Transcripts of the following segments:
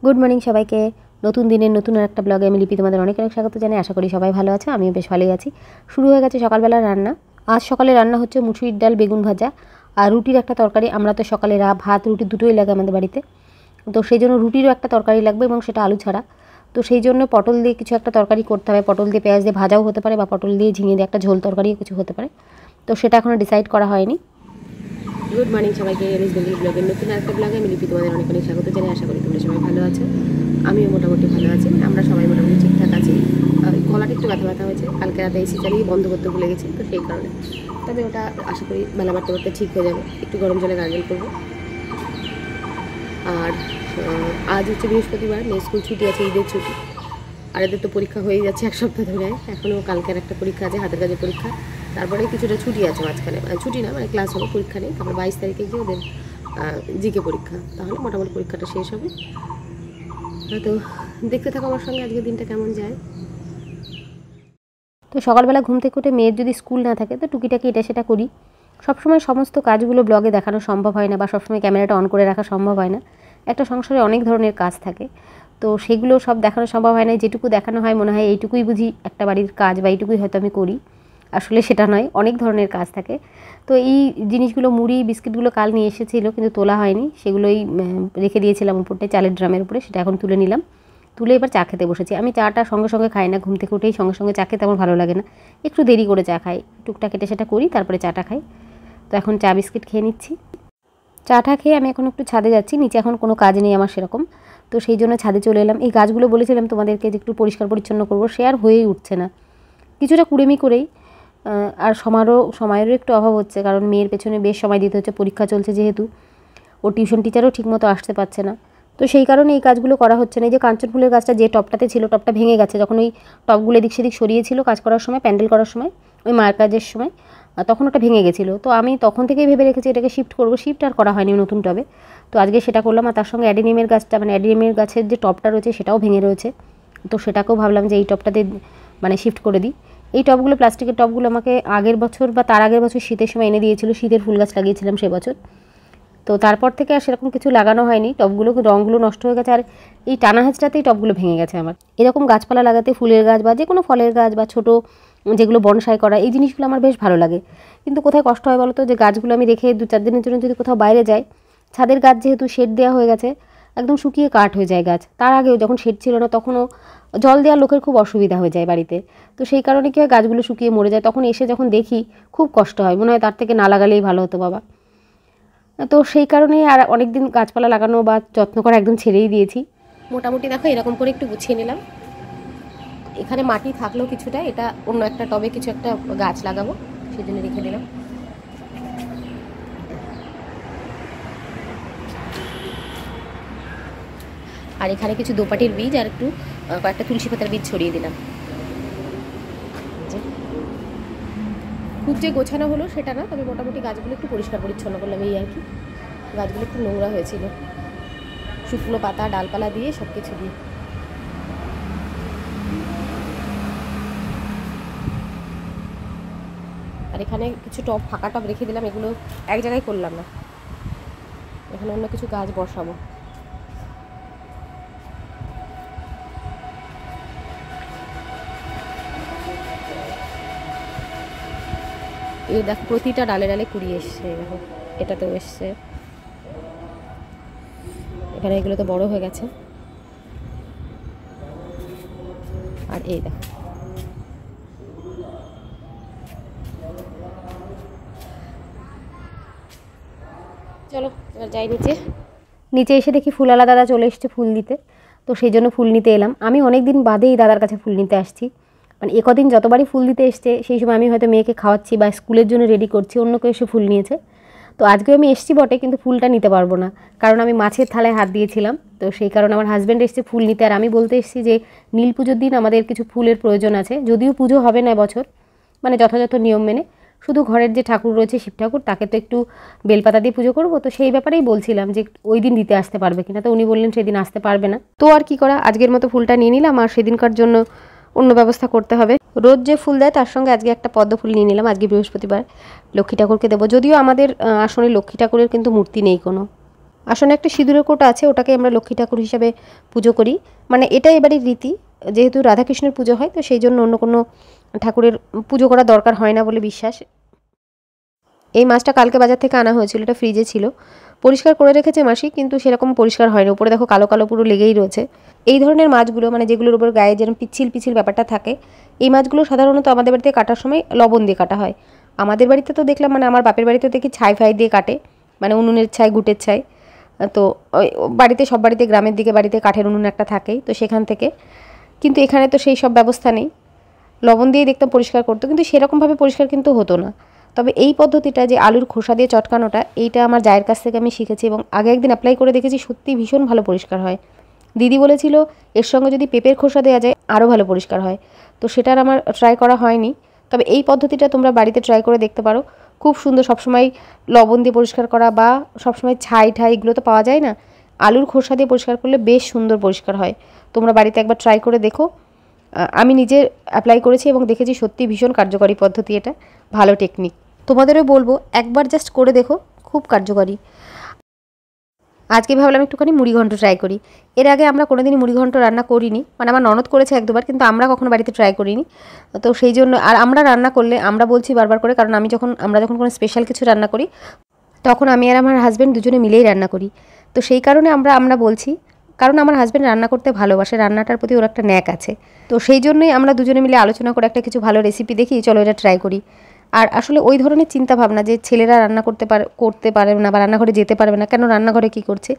Good morning সবাইকে। নতুন দিনের নতুন একটা ব্লগে আমি লিপি তোমাদের অনেক অনেক স্বাগত জানাই। আশা করি সবাই ভালো আছে, আমিও বেশ ভালোই আছি। শুরু হয়ে গেছে সকালবেলার রান্না। আজ সকালে রান্না হচ্ছে মুসুরির ডাল, বেগুন ভাজা আর রুটির একটা তরকারি। আমরা তো সকালে ভাত রুটি দুটোই লাগে আমাদের বাড়িতে, তো সেই জন্য রুটিরও একটা তরকারি লাগবে এবং সেটা আলু ছাড়া। তো সেই জন্য পটল দিয়ে কিছু একটা তরকারি করতে হবে। পটল দিয়ে পেঁয়াজ দিয়ে ভাজাও হতে পারে বা পটল দিয়ে ঝিঙে দিয়ে একটা ঝোল তরকারিও কিছু হতে পারে, তো সেটা এখনও ডিসাইড করা হয়নি। গুড মর্নিং সবাইকে, এমএস বেঙ্গলি ব্লগের নতুন একটা ব্লগে আমি লিপি তোমাদের অনেক অনেক স্বাগত জানাই। আশা করি তোমরা সবাই ভালো আছো, আমিও মোটামুটি ভালো আছি। আমরা সবাই মোটামুটি ঠিকঠাক আছি। গলাটা একটু ব্যথা হয়েছে, কালকে রাতে এসি চালিয়ে বন্ধ করতে ভুলে গেছি, তো সেই কারণে। তবে ওটা আশা করি বেলা বাড়তে বাড়তে ঠিক হয়ে যাবে। একটু গরম জলে গার্গেল করবো। আর আজ হচ্ছে বৃহস্পতিবার, মেয়ে স্কুল ছুটি আছে, ঈদের ছুটি। আর এদের তো পরীক্ষা হয়ে যাচ্ছে এক সপ্তাহ ধরে। এখনও কালকের একটা পরীক্ষা আছে, হাতের কাজের পরীক্ষা। তারপরে কিছুটা ছুটি আছে মাঝখানে, ছুটি না মানে ক্লাস হলো, পরীক্ষা নেই। তারপরে 22 তারিখে গিয়ে ওদের জিকে পরীক্ষা, তাহলে মোটামুটি পরীক্ষাটা শেষ হবে। তো দেখতে থাকো আমার সঙ্গে আজকের দিনটা কেমন যায়। তো সকালবেলা ঘুম থেকে উঠে মেয়ের যদি স্কুল না থাকে তো টুকিটাকি এটা সেটা করি। সবসময় সমস্ত কাজগুলো ব্লগে দেখানো সম্ভব হয় না, বা সবসময় ক্যামেরাটা অন করে রাখা সম্ভব হয় না। একটা সংসারে অনেক ধরনের কাজ থাকে, তো সেগুলো সব দেখানো সম্ভব হয় না। যেটুকু দেখানো হয় মনে হয় এইটুকুই বুঝি একটা বাড়ির কাজ, বা এইটুকুই হয়তো আমি করি। আসলে সেটা নয়, অনেক ধরনের কাজ থাকে। তো এই জিনিসগুলো, মুড়ি বিস্কিটগুলো কাল নিয়ে এসেছিলো কিন্তু তোলা হয়নি, সেগুলোই রেখে দিয়েছিলাম উপরটায় চালের ড্রামের উপরে। সেটা এখন তুলে নিলাম, তুলে এবার চা খেতে বসেছি। আমি চাটা সঙ্গে সঙ্গে খাই না, ঘুম থেকে উঠেই সঙ্গে সঙ্গে চা খেতে আমার ভালো লাগে না, একটু দেরি করে চা খাই, টুকটা কেটে সেটা করি, তারপরে চাটা খাই। তো এখন চা বিস্কিট খেয়ে নিচ্ছি। চাটা খেয়ে আমি এখন একটু ছাদে যাচ্ছি, নিচে এখন কোনো কাজ নেই আমার সেরকম, তো সেই জন্য ছাদে চলে এলাম। এই গাছগুলো বলেছিলাম তোমাদেরকে যে একটু পরিষ্কার পরিচ্ছন্ন করবো, সে আর হয়েই উঠছে না, কিছুটা কুড়েমি করেই। আর সময়েরও একটু অভাব হচ্ছে, কারণ মেয়ের পেছনে বেশ সময় দিতে হচ্ছে, পরীক্ষা চলছে যেহেতু। ও টিউশন টিচারও ঠিকমতো আসতে পারছে না, তো সেই কারণে এই কাজগুলো করা হচ্ছে না। এই যে কাঞ্চন ফুলের গাছটা যে টবটাতে ছিল, টবটা ভেঙে গেছে যখন ওই টবগুলো এদিক সেদিক সরিয়েছিল কাজ করার সময়, প্যান্ডেল করার সময়, ওই মায়ের কাজের সময়, তখন ওটা ভেঙে গেছিলো। তো আমি তখন থেকেই ভেবে রেখেছি এটাকে শিফট করবো, শিফট আর করা হয়নি নতুন টবে। তো আজকে সেটা করলাম। আর তার সঙ্গে অ্যাডিনিয়ামের গাছটা, মানে অ্যাডিনিয়ামের গাছের যে টবটা রয়েছে সেটাও ভেঙে রয়েছে, তো সেটাকেও ভাবলাম যে এই টবটাতে মানে শিফট করে দিই। এই টবগুলো, প্লাস্টিকের টবগুলো আমাকে আগের বছর বা তার আগের বছর শীতের সময় এনে দিয়েছিল, শীতের ফুল গাছ লাগিয়েছিলাম সে বছর। তো তারপর থেকে আর সেরকম কিছু লাগানো হয়নি, টবগুলো রঙগুলো নষ্ট হয়ে গেছে। আর এই টানা হেঁচড়াতেই টবগুলো ভেঙে গেছে আমার। এরকম গাছপালা লাগাতে, ফুলের গাছ বা যে কোনো ফলের গাছ বা ছোটো যেগুলো বনসাই করা, এই জিনিসগুলো আমার বেশ ভালো লাগে। কিন্তু কোথায় কষ্ট হয় বলো তো, যে গাছগুলো আমি রেখে 2-4 দিনের জন্য যদি কোথাও বাইরে যাই, ছাদের গাছ যেহেতু শেড দেওয়া হয়ে গেছে, একদম শুকিয়ে কাঠ হয়ে যায় গাছ। তার আগেও যখন শেড ছিল না তখনও জল দেওয়ার লোকের খুব অসুবিধা হয়ে যায় বাড়িতে, তো সেই কারণে কী হয়, গাছগুলো শুকিয়ে মরে যায়। তখন এসে যখন দেখি খুব কষ্ট হয়, মনে হয় তার থেকে না লাগালেই ভালো হতো বাবা। তো সেই কারণেই আর অনেক দিন গাছপালা লাগানো বা যত্ন করা একদম ছেড়েই দিয়েছি। মোটামুটি দেখো এরকম করে একটু গুছিয়ে নিলাম। এখানে মাটি থাকলেও কিছুটা, এটা অন্য একটা টবে কিছু একটা গাছ লাগাবো সেই জন্য রেখে দিলাম। আর এখানে কিছু দোপাটির বীজ আর একটু কয়েকটা তুলসী পাতার বীজ ছড়িয়ে দিলাম। খুব যে গোছানো হলো সেটা না, তবে মোটামুটি গাছগুলো একটু পরিষ্কার পরিচ্ছন্ন করলাম, এই আর কি। গাছগুলো একটু নোংরা হয়েছিল, শুকনো পাতা ডালপালা দিয়ে সব কিছু দিয়ে। আর এখানে কিছু টব, ফাঁকা টব রেখে দিলাম, এগুলো এক জায়গায় করলাম না, এখানে অন্য কিছু গাছ বসাবো। এই দেখো প্রতিটা ডালে ডালে কুড়ি এসছে, দেখো এটাতেও এসছে, এখানে এগুলো তো বড় হয়ে গেছে। আর এই দেখো, চলো এবার যাই নিচে। নিচে এসে দেখি ফুলওয়ালা দাদা চলে এসছে ফুল দিতে, তো সেই জন্য ফুল নিতে এলাম। আমি অনেক দিন বাদেই দাদার কাছে ফুল নিতে আসছি, মানে একদিন যতবারই ফুল দিতে এসছে সেই সময় আমি হয়তো মেয়েকে খাওয়াচ্ছি বা স্কুলের জন্য রেডি করছি, অন্য কেউ এসে ফুল নিয়েছে। তো আজকেও আমি এসছি বটে, কিন্তু ফুলটা নিতে পারবো না, কারণ আমি মাছের থালায় হাত দিয়েছিলাম। তো সেই কারণে আমার হাজব্যান্ড এসছে ফুল নিতে, আর আমি বলতে এসেছি যে নীল পুজোর দিন আমাদের কিছু ফুলের প্রয়োজন আছে, যদিও পুজো হবে না বছর, মানে যথাযথ নিয়ম মেনে, শুধু ঘরের যে ঠাকুর রয়েছে শিব ঠাকুর, তাকে তো একটু বেলপাতা দিয়ে পুজো করবো। তো সেই ব্যাপারেই বলছিলাম যে ওই দিন দিতে আসতে পারবে কিনা, তো উনি বললেন সেদিন আসতে পারবে না। তো আর কি করা, আজকের মতো ফুলটা নিয়ে নিলাম, আর সেদিনকার জন্য অন্য ব্যবস্থা করতে হবে। রোজ যে ফুল দেয় তার সঙ্গে আজকে একটা পদ্ম ফুল নিয়ে নিলাম, আজকে বৃহস্পতিবার লক্ষ্মী ঠাকুরকে দেবো। যদিও আমাদের আসলে লক্ষ্মী ঠাকুরের কিন্তু মূর্তি নেই কোনো, আসলে একটা সিঁদুরের কোটা আছে, ওটাকে আমরা লক্ষ্মী ঠাকুর হিসাবে পুজো করি। মানে এটা এবারের রীতি, যেহেতু রাধাকৃষ্ণের পুজো হয় তো সেই জন্য অন্য কোনো ঠাকুরের পুজো করা দরকার হয় না বলে বিশ্বাস। এই মাছটা কালকে বাজার থেকে আনা হয়েছিল, এটা ফ্রিজে ছিল, পরিষ্কার করে রেখেছে মাসি, কিন্তু সেরকম পরিষ্কার হয়নি, উপরে দেখো কালো কালো পুরো লেগেই রয়েছে। এই ধরনের মাছগুলো মানে যেগুলোর উপর গায়ে যেরকম পিচ্ছিল পিচ্ছিল ব্যাপারটা থাকে, এই মাছগুলো সাধারণত আমাদের বাড়িতে কাটার সময় লবণ দিয়ে কাটা হয়। আমাদের বাড়িতে তো দেখলাম, মানে আমার বাপের বাড়িতে দেখি ছাই ফাই দিয়ে কাটে, মানে উনুনের ছাই, গুটের ছাই। তো বাড়িতে সব বাড়িতে গ্রামের দিকে বাড়িতে কাঠের উনুন একটা থাকেই, তো সেখান থেকে। কিন্তু এখানে তো সেই সব ব্যবস্থা নেই, লবণ দিয়েই দেখতাম পরিষ্কার করতো, কিন্তু সেরকমভাবে পরিষ্কার কিন্তু হতো না। তবে এই পদ্ধতিটা যে আলুর খোসা দিয়ে চটকানোটা, এইটা আমার জায়ের কাছ থেকে আমি শিখেছি এবং আগে একদিন অ্যাপ্লাই করে দেখেছি, সত্যি ভীষণ ভালো পরিষ্কার হয়। দিদি বলেছিল এর সঙ্গে যদি পেঁপের খোসা দেওয়া যায় আরও ভালো পরিষ্কার হয়, তো সেটার আমার ট্রাই করা হয়নি। তবে এই পদ্ধতিটা তোমরা বাড়িতে ট্রাই করে দেখতে পারো, খুব সুন্দর। সবসময় লবণ দিয়ে পরিষ্কার করা বা সবসময় ছাই ঠাই এগুলো তো পাওয়া যায় না, আলুর খোসা দিয়ে পরিষ্কার করলে বেশ সুন্দর পরিষ্কার হয়। তোমরা বাড়িতে একবার ট্রাই করে দেখো। আমি নিজে অ্যাপ্লাই করেছি এবং দেখেছি সত্যি ভীষণ কার্যকরী পদ্ধতি, এটা ভালো টেকনিক। তোমাদেরও বলবো একবার জাস্ট করে দেখো, খুব কার্যকরী। আজকে ভাবলাম একটুখানি মুড়িঘণ্ট ট্রাই করি। এর আগে আমরা কোনোদিনই মুড়িঘণ্ট রান্না করিনি, মানে আমার ননদ করেছে এক দুবার, কিন্তু আমরা কখনো বাড়িতে ট্রাই করিনি। তো সেই জন্য, আর আমরা রান্না করলে আমরা বলছি বারবার করে, কারণ আমরা যখন কোনো স্পেশাল কিছু রান্না করি তখন আমি আর আমার হাজব্যান্ড দুজনে মিলেই রান্না করি। তো সেই কারণে আমরা বলছি, কারণ আমার হাজব্যান্ড রান্না করতে ভালোবাসে, রান্নাটার প্রতি ওর একটা ন্যাক আছে। তো সেই জন্যই আমরা দুজনে মিলে আলোচনা করে একটা কিছু ভালো রেসিপি দেখি, চলো এটা ট্রাই করি। আর আসলে ওই ধরনের চিন্তাভাবনা যে ছেলেরা রান্না করতে পারবে না বা রান্নাঘরে যেতে পারবে না, কেন রান্নাঘরে কী করছে,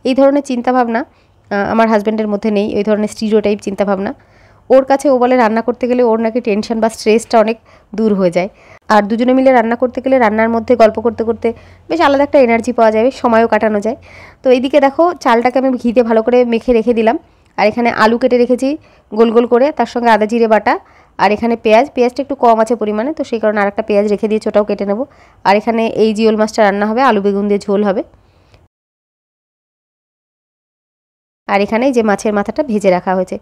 এই ধরনের চিন্তাভাবনা আমার হাজব্যান্ডের মধ্যে নেই, ওই ধরনের স্টিরিওটাইপ চিন্তাভাবনা। ওর কাছে ও বলে রান্না করতে গেলে ওর নাকি টেনশন বা স্ট্রেসটা অনেক দূর হয়ে যায়। আর দুজনে মিলে রান্না করতে গেলে রান্নার মধ্যে গল্প করতে করতে বেশ আলাদা একটা এনার্জি পাওয়া যায়, সময়ও কাটানো যায়। তো এইদিকে দেখো চালটাকে আমি ঘিতে ভালো করে মেখে রেখে দিলাম, আর এখানে আলু কেটে রেখেছি গোল গোল করে, তার সঙ্গে আদা জিরে বাটা, আর এখানে পেঁয়াজটা একটু কম আছে পরিমাণে, তো সেই কারণে আরেকটা পেঁয়াজ রেখে দিয়েছি, ওটাও কেটে নেব। আর এখানে এই জিওল মাছটা রান্না হবে, আলু বেগুন দিয়ে ঝোল হবে। আর এখানে যে মাছের মাথাটা ভেজে রাখা হয়েছে।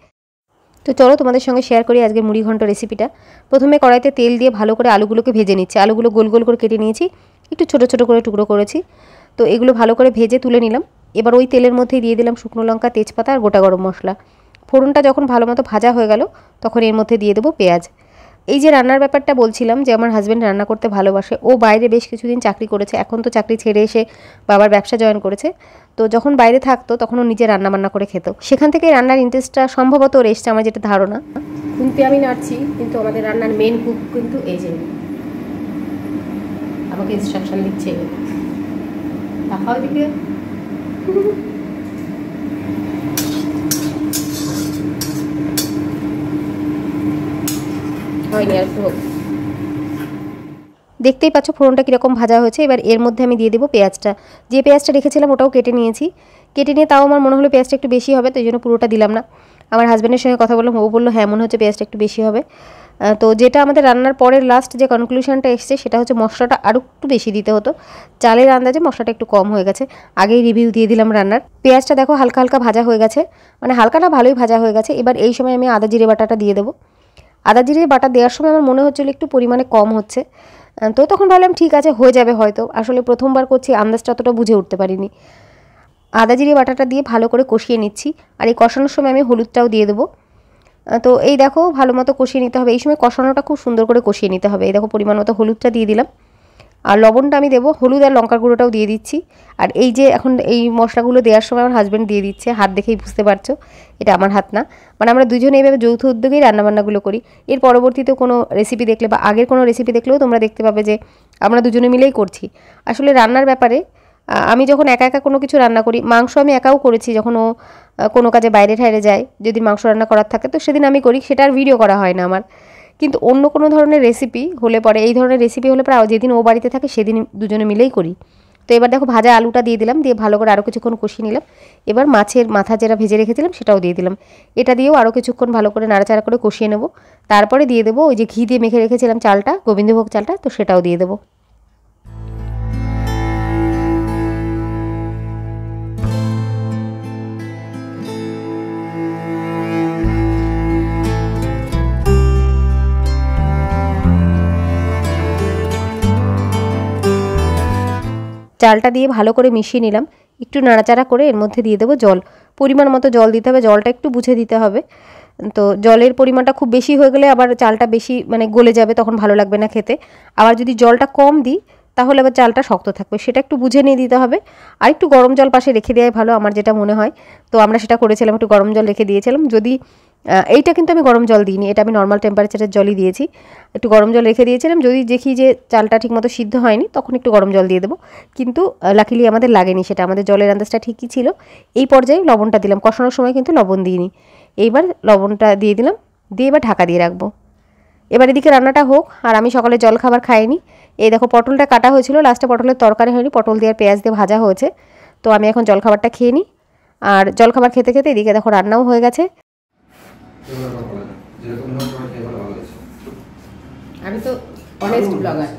তো চলো তোমাদের সঙ্গে শেয়ার করি আজকে মুড়িঘণ্ট রেসিপিটা। প্রথমে কড়াইতে তেল দিয়ে ভালো করে আলুগুলোকে ভেজে নিচ্ছি। আলুগুলো গোল গোল করে কেটে নিয়েছি, একটু ছোটো ছোটো করে টুকরো করেছি। তো এগুলো ভালো করে ভেজে তুলে নিলাম। এবার ওই তেলের মধ্যেই দিয়ে দিলাম শুকনো লঙ্কা, তেজপাতা আর গোটা গরম মশলা। ফোড়নটা যখন ভালো মতো ভাজা হয়ে গেল তখন এর মধ্যে দিয়ে দেবো পেঁয়াজ। এই যে রান্নার ব্যাপারটা বলছিলাম, যে আমার হাজব্যান্ড রান্না করতে ভালোবাসে, ও বাইরে বেশ কিছুদিন চাকরি করেছে, এখন তো চাকরি ছেড়ে এসে বাবার ব্যবসা জয়েন করেছে। তো যখন বাইরে থাকতো তখন ও নিজে রান্নাবান্না করে খেত, সেখান থেকে রান্নার ইন্টারেস্টটা সম্ভবত ওর এসছে, আমার যেটা ধারণা। খুন্তি আমি নাড়ছি, কিন্তু আমাদের রান্নার মেন কুক কিন্তু এই যে আমাকে ইনস্ট্রাকশন দিচ্ছে, দেখাও দিকে। হয়নি, আর একটু হোক। দেখতেই পাচ্ছ ফোড়নটা কীরকম ভাজা হয়েছে। এবার এর মধ্যে আমি দিয়ে দেবো পেঁয়াজটা। যে পেঁয়াজটা রেখেছিলাম ওটাও কেটে নিয়েছি, কেটে নিয়ে তাও আমার মনে হলো পেঁয়াজটা একটু বেশি হবে, তো এই জন্য পুরোটা দিলাম না। আমার হাজব্যান্ডের সঙ্গে কথা বললাম, ও বললো হ্যাঁ মনে হচ্ছে পেঁয়াজটা একটু বেশি হবে। তো যেটা আমাদের রান্নার পরের লাস্ট যে কনক্লুশনটা এসছে সেটা হচ্ছে মশলাটা আরও একটু বেশি দিতে হতো, চালের আন্দাজে মশলাটা একটু কম হয়ে গেছে। আগেই রিভিউ দিয়ে দিলাম রান্নার। পেঁয়াজটা দেখো হালকা হালকা ভাজা হয়ে গেছে, মানে হালকা না, ভালোই ভাজা হয়ে গেছে। এবার এই সময় আমি আদা জিরে বাটাটা দিয়ে দেবো। আদা জিরে বাটা দেওয়ার সময় আমার মনে হচ্ছিলো একটু পরিমাণে কম হচ্ছে, তো তখন ভাবলাম ঠিক আছে হয়ে যাবে হয়তো, আসলে প্রথমবার করছি, আন্দাজটা অতটা বুঝে উঠতে পারিনি। আদা জিরে বাটাটা দিয়ে ভালো করে কষিয়ে নিচ্ছি, আর এই কষানোর সময় আমি হলুদটাও দিয়ে দেবো। তো এই দেখো ভালো মতো কষিয়ে নিতে হবে, এই সময় কষানোটা খুব সুন্দর করে কষিয়ে নিতে হবে। এই দেখো পরিমাণ মতো হলুদটা দিয়ে দিলাম, আর লবণটা আমি দেবো, হলুদ আর লঙ্কার গুঁড়োটাও দিয়ে দিচ্ছি। আর এই যে এখন এই মশলাগুলো দেওয়ার সময় আমার হাজব্যান্ড দিয়ে দিচ্ছে, হাত দেখেই বুঝতে পারছো এটা আমার হাত না, মানে আমরা দুজনে এইভাবে যৌথ উদ্যোগেই রান্নাবান্নাগুলো করি। এর পরবর্তীতে কোনো রেসিপি দেখলে বা আগের কোনো রেসিপি দেখলেও তোমরা দেখতে পাবে যে আমরা দুজনে মিলেই করছি। আসলে রান্নার ব্যাপারে আমি যখন একা একা কোনো কিছু রান্না করি, মাংস আমি একাও করেছি, যখন ও কোনো কাজে বাইরে ঠাইরে যায়, যদি মাংস রান্না করার থাকে তো সেদিন আমি করি, সেটা আর ভিডিও করা হয় না আমার। কিন্তু অন্য কোনো ধরনের রেসিপি হলে পরে, এই ধরনের রেসিপি হলে পরে যেদিন ও বাড়িতে থাকে সেদিন দুজনে মিলেই করি। তো এবার দেখো ভাজা আলুটা দিয়ে দিলাম, দিয়ে ভালো করে আরও কিছুক্ষণ কষিয়ে নিলাম। এবার মাছের মাথা যেটা ভেজে রেখেছিলাম সেটাও দিয়ে দিলাম, এটা দিয়েও আরও কিছুক্ষণ ভালো করে নাড়াচাড়া করে কষিয়ে নেব। তারপরে দিয়ে দেবো ওই যে ঘি দিয়ে মেখে রেখেছিলাম চালটা, গোবিন্দভোগ চালটা, তো সেটাও দিয়ে দেবো। চালটা দিয়ে ভালো করে মিশিয়ে নিলাম। একটু নাড়াচাড়া করে এর মধ্যে দিয়ে দেবো জল, পরিমাণ মতো জল দিতে হবে, জলটা একটু বুঝে দিতে হবে। তো জলের পরিমাণটা খুব বেশি হয়ে গেলে আবার চালটা বেশি মানে গলে যাবে, তখন ভালো লাগবে না খেতে। আবার যদি জলটা কম দিই তাহলে আবার চালটা শক্ত থাকবে, সেটা একটু বুঝে নিয়ে দিতে হবে। আর একটু গরম জল পাশে রেখে দেওয়াই ভালো, আমার যেটা মনে হয়। তো আমরা সেটা করেছিলাম, একটু গরম জল রেখে দিয়েছিলাম। যদি এইটা কিন্তু আমি গরম জল দিইনি, এটা আমি নর্মাল টেম্পারেচারের জলই দিয়েছি। একটু গরম জল রেখে দিয়েছিলাম, যদি দেখি যে চালটা ঠিকমতো সিদ্ধ হয়নি তখন একটু গরম জল দিয়ে দেবো। কিন্তু লাকিলি আমাদের লাগেনি, সেটা আমাদের জলের আন্দাজটা ঠিকই ছিল। এই পর্যায়ে লবণটা দিলাম, কষানোর সময় কিন্তু লবণ দিইনি। এইবার লবণটা দিয়ে দিলাম, দিয়ে এবার ঢাকা দিয়ে রাখবো। এবার এদিকে রান্নাটা হোক, আর আমি সকালে জল খাবার খাইনি। এই দেখো পটলটা কাটা হয়েছিল, লাস্টে পটলের তরকারি হয়নি, পটল দিয়ে আর পেঁয়াজ দিয়ে ভাজা হয়েছে। তো আমি এখন জলখাবারটা খেয়ে নিই। আর জলখাবার খেতে খেতে এদিকে দেখো রান্নাও হয়ে গেছে। আমি তো অনেস্ট ব্লগার।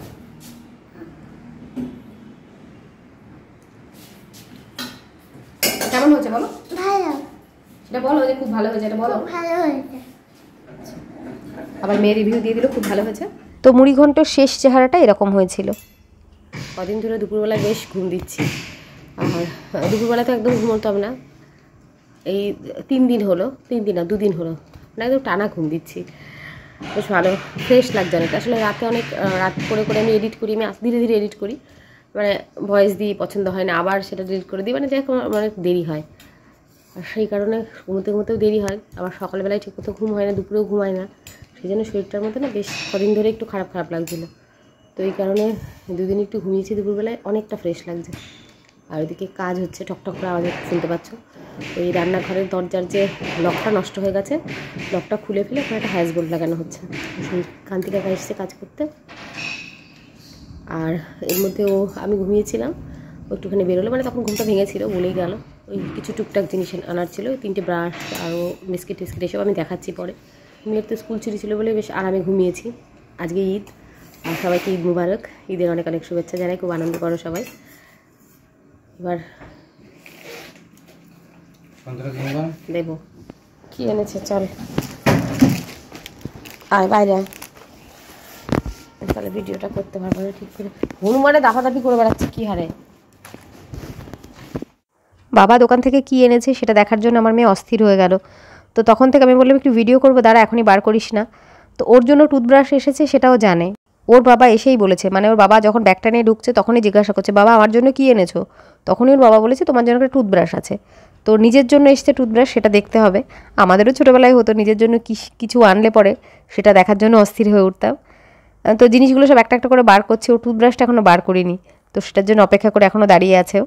কেমন হয়েছে বলো? ভালো। সেটা বলো যে খুব ভালো হয়েছে, এটা বলো। ভালো হয়েছে। আবার মেয়ে রিভিউ দিয়ে দিল খুব ভালো হয়েছে। তো মুড়ি ঘন্টর শেষ চেহারাটা এরকম হয়েছিল। কদিন ধরে দুপুরবেলায় বেশ ঘুম দিচ্ছি, আর দুপুরবেলা তো একদম ঘুমোতাম না। এই 3 দিন হলো, 3 দিন না 2 দিন হলো না, একদম টানা ঘুম দিচ্ছি। বেশ ভালো ফ্রেশ লাগছে অনেক। আসলে রাতে অনেক রাত করে করে আমি এডিট করি, আমি ধীরে ধীরে এডিট করি, মানে ভয়েস দিই, পছন্দ হয় না, আবার সেটা ডিলিট করে দিই, মানে যাই অনেক দেরি হয়। আর সেই কারণে ঘুমোতেও দেরি হয়। আবার সকালবেলায় ঠিকমতো ঘুম হয় না, দুপুরেও ঘুম হয় না। সেই জন্য শরীরটার মধ্যে না বেশ কদিন ধরে একটু খারাপ খারাপ লাগছিলো। তো এই কারণে 2 দিন একটু ঘুমিয়েছি, দুপুরবেলায় অনেকটা ফ্রেশ লাগছে। আর ওইদিকে কাজ হচ্ছে, টকটক করে আওয়াজ শুনতে পাচ্ছ। এই রান্নাঘরের দরজার যে লকটা নষ্ট হয়ে গেছে, লকটা খুলে ফেলে ওখানে একটা হ্যাজবোল্ট লাগানো হচ্ছে। সেই কান্তি কাকা এসেছে কাজ করতে। আর এর মধ্যে আমি ঘুমিয়েছিলাম, ও একটুখানি বেরোলো, মানে তখন ঘুমটা ভেঙেছিল, বলেই গেল। ওই কিছু টুকটাক জিনিস আনার ছিল, ওই 3টে ব্রাশ আরও বিস্কিট টিস্কিট এসব আমি দেখাচ্ছি পরে। মেয়ের তো স্কুল ছুটি ছিল বলে বেশ আরামে ঘুমিয়েছি। আজকে ঈদ, আর সবাইকে ঈদ মুবারক, ঈদের অনেক অনেক শুভেচ্ছা জানাই, খুব আনন্দ করো সবাই। এবার দেবো কি এনেছে, চল আয় বাইরে আয়, তাহলে ভিডিওটা করতে পারবো না ঠিক করে। হনুমানে দাপাদাপি করে বেড়াচ্ছে কি হারে। বাবা দোকান থেকে কি এনেছে সেটা দেখার জন্য আমার মেয়ে অস্থির হয়ে গেল। তো তখন থেকে আমি বললাম একটু ভিডিও করবো, দাঁড়া এখনই বার করিস না। তো ওর জন্য টুথব্রাশ এসেছে সেটাও জানে। ওর বাবা এসেই বলেছে, মানে ওর বাবা যখন ব্যাগটা নিয়ে ঢুকছে তখনই জিজ্ঞাসা করছে, বাবা আমার জন্য কি এনেছো? তখনই ওর বাবা বলেছে তোমার জন্য একটা টুথব্রাশ আছে। তো নিজের জন্য এসছে টুথব্রাশ, সেটা দেখতে হবে। আমাদেরও ছোটোবেলায় হতো, নিজের জন্য কিছু আনলে পরে সেটা দেখার জন্য অস্থির হয়ে উঠতাম। তো জিনিসগুলো সব একটা একটা করে বার করছে, ও টুথব্রাশটা এখনও বার করিনি, তো সেটার জন্য অপেক্ষা করে এখনও দাঁড়িয়ে আছে ও।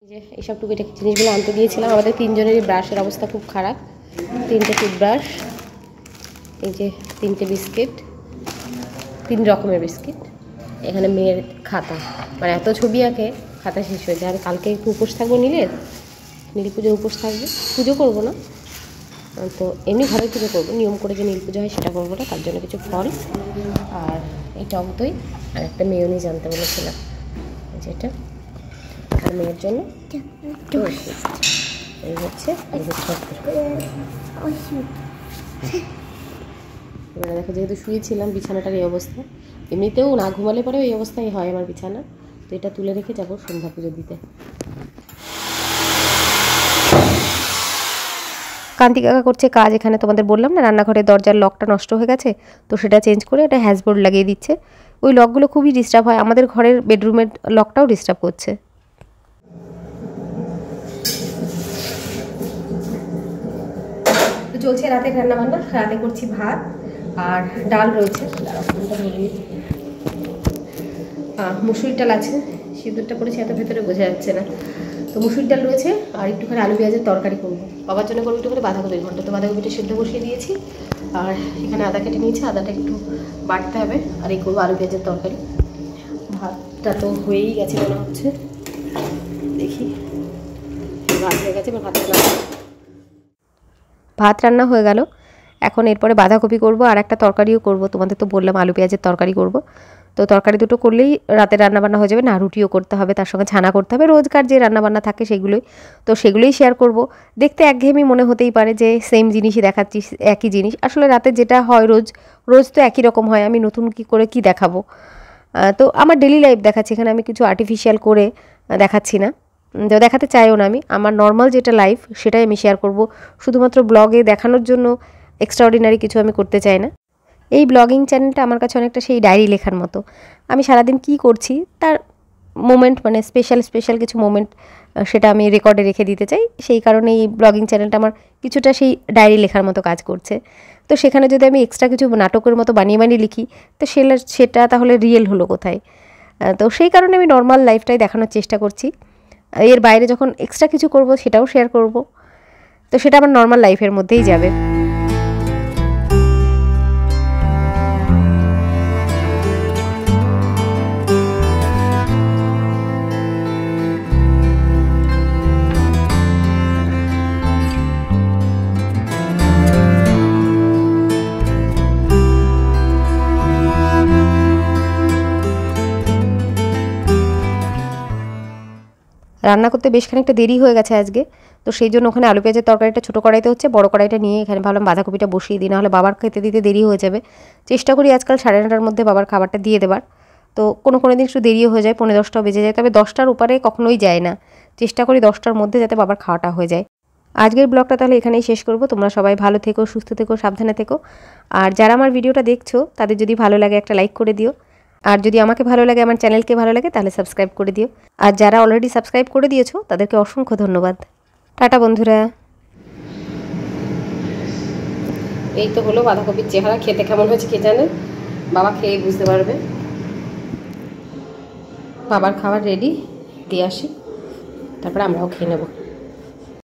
যে এইসব টুকিটাকি জিনিসগুলো আনতে দিয়েছিলাম। আমাদের 3 জনেরই ব্রাশের অবস্থা খুব খারাপ। 3টে টুথব্রাশ, এই যে 3টে বিস্কিট, 3 রকমের বিস্কিট, এখানে মেয়ের খাতা, মানে এত ছবি আঁকে খাতা শেষ হয়ে যায়। আর কালকে একটু উপোস থাকবো, নীল পুজো উপোস থাকবে, পুজো করবো না, তো এমনি ঘরে পুজো করবো, নিয়ম করে যে নীল পুজো হয় সেটা করবো না, তার জন্য কিছু ফল আর এই টক দই আর একটা মেয়োনিজ আনতে বলেছিলাম, যেটা আর মেয়ের জন্য এই হচ্ছে। এবারে দেখো, যেহেতু শুয়েছিলাম বিছানাটার এই অবস্থা, এমনিতেও না ঘুমালে পরেও এই অবস্থাই হয় আমার বিছানা। তো এটা তুলে রেখে যাবো সন্ধ্যা পুজো দিতে। কান্তি কাকা করছে কাজ, এখানে তোমাদের বললাম না রান্নাঘরের দরজার লকটা নষ্ট হয়ে গেছে, তো সেটা চেঞ্জ করে একটা হ্যাজবোর্ড লাগিয়ে দিচ্ছে। ওই লকগুলো খুবই ডিস্টার্ব হয়, আমাদের ঘরের বেডরুমের লকটাও ডিস্টার্ব করছে। তো চলছে রাতের রান্নাবান্না, রাতে করছি ভাত আর ডাল রয়েছে, মুসুরির ডাল আছে, সিঁদুরটা করেছি এত ভেতরে বোঝা যাচ্ছে না। তো মুসুরির ডাল রয়েছে আর একটুখানি আলু পেঁয়াজের তরকারি করবো, বাবার জন্য করবো একটু করে বাঁধাকপির ঘন্টা। তো বাঁধাকপিটা সেদ্ধ বসিয়ে দিয়েছি, আর এখানে আদা কেটে নিয়েছি, আদাটা একটু বাটতে হবে, আর এই করবো আলু পেঁয়াজের তরকারি। ভাতটা তো হয়েই গেছে মনে হচ্ছে, দেখি ভাত হয়ে গেছে, এবার ভাত রান্না হয়ে গেল। এখন এরপরে বাঁধাকপি করব আর একটা তরকারিও করব, তোমাদের তো বললাম আলু পেঁয়াজের তরকারি করব। তো তরকারি দুটো করলেই রাতের রান্নাবান্না হয়ে যাবে, না রুটিও করতে হবে, তার সঙ্গে ছানা করতে হবে, রোজকার যে রান্নাবান্না থাকে সেগুলোই। তো সেগুলোই শেয়ার করব। দেখতে একঘেয়েমি মনে হতেই পারে যে সেম জিনিসই দেখাচ্ছি, একই জিনিস। আসলে রাতে যেটা হয় রোজ রোজ তো একই রকম হয়, আমি নতুন কি করে কি দেখাবো। তো আমার ডেলি লাইফ দেখাচ্ছি, এখানে আমি কিছু আর্টিফিশিয়াল করে দেখাচ্ছি না, দেখাতে চাইও না। আমি আমার নর্মাল যেটা লাইফ সেটাই আমি শেয়ার করব, শুধুমাত্র ব্লগে দেখানোর জন্য এক্সট্রাঅর্ডিনারি কিছু আমি করতে চাই না। এই ব্লগিং চ্যানেলটা আমার কাছে অনেকটা সেই ডায়েরি লেখার মতো। আমি সারাদিন কী করছি তার মোমেন্ট, মানে স্পেশাল কিছু মোমেন্ট, সেটা আমি রেকর্ডে রেখে দিতে চাই। সেই কারণে এই ব্লগিং চ্যানেলটা আমার কিছুটা সেই ডায়েরি লেখার মতো কাজ করছে। তো সেখানে যদি আমি এক্সট্রা কিছু নাটকের মতো বানিয়ে লিখি, তো সেটা তাহলে রিয়েল হলো কোথায়? তো সেই কারণে আমি নর্মাল লাইফটাই দেখানোর চেষ্টা করছি। এর বাইরে যখন এক্সট্রা কিছু করব সেটাও শেয়ার করব, তো সেটা আমার নর্মাল লাইফের মধ্যেই যাবে। রান্না করতে বেশ খানিকটা দেরি হয়ে গেছে আজকে, তো সেই জন্য ওখানে আলু পেঁয়াজের তরকারিটা ছোটো কড়াইতে হচ্ছে, বড় কড়াইটা নিয়ে এখানে ভাবলাম বাঁধাকপিটা বসিয়ে দিই, নাহলে বাবার খেতে দিতে দেরি হয়ে যাবে। চেষ্টা করি আজকাল 9:30টার মধ্যে বাবার খাবারটা দিয়ে দেবার, তো কোনো দিন একটু দেরিও হয়ে যায়, 9:45টাও বেজে যায়, তবে 10টার উপরে কখনোই যায় না। চেষ্টা করি 10টার মধ্যে যাতে বাবার খাওয়াটা হয়ে যায়। আজকের ব্লগটা তাহলে এখানেই শেষ করব। তোমরা সবাই ভালো থেকো, সুস্থ থেকো, সাবধানে থেকো। আর যারা আমার ভিডিওটা দেখছো তাদের যদি ভালো লাগে একটা লাইক করে দিও, আর যদি আমাকে ভালো লাগে, আমার চ্যানেলকে ভালো লাগে, তাহলে সাবস্ক্রাইব করে দিও। আর যারা অলরেডি সাবস্ক্রাইব করে দিয়েছো তাদেরকে অসংখ্য ধন্যবাদ। টাটা বন্ধুরা। এই তো হলো বাঁধাকপির চেহারা, খেতে কেমন হয়েছে কে জানে, বাবা খেয়ে বুঝতে পারবে। বাবার খাবার রেডি, দিয়ে আসি, তারপরে আমরাও খেয়ে নেব।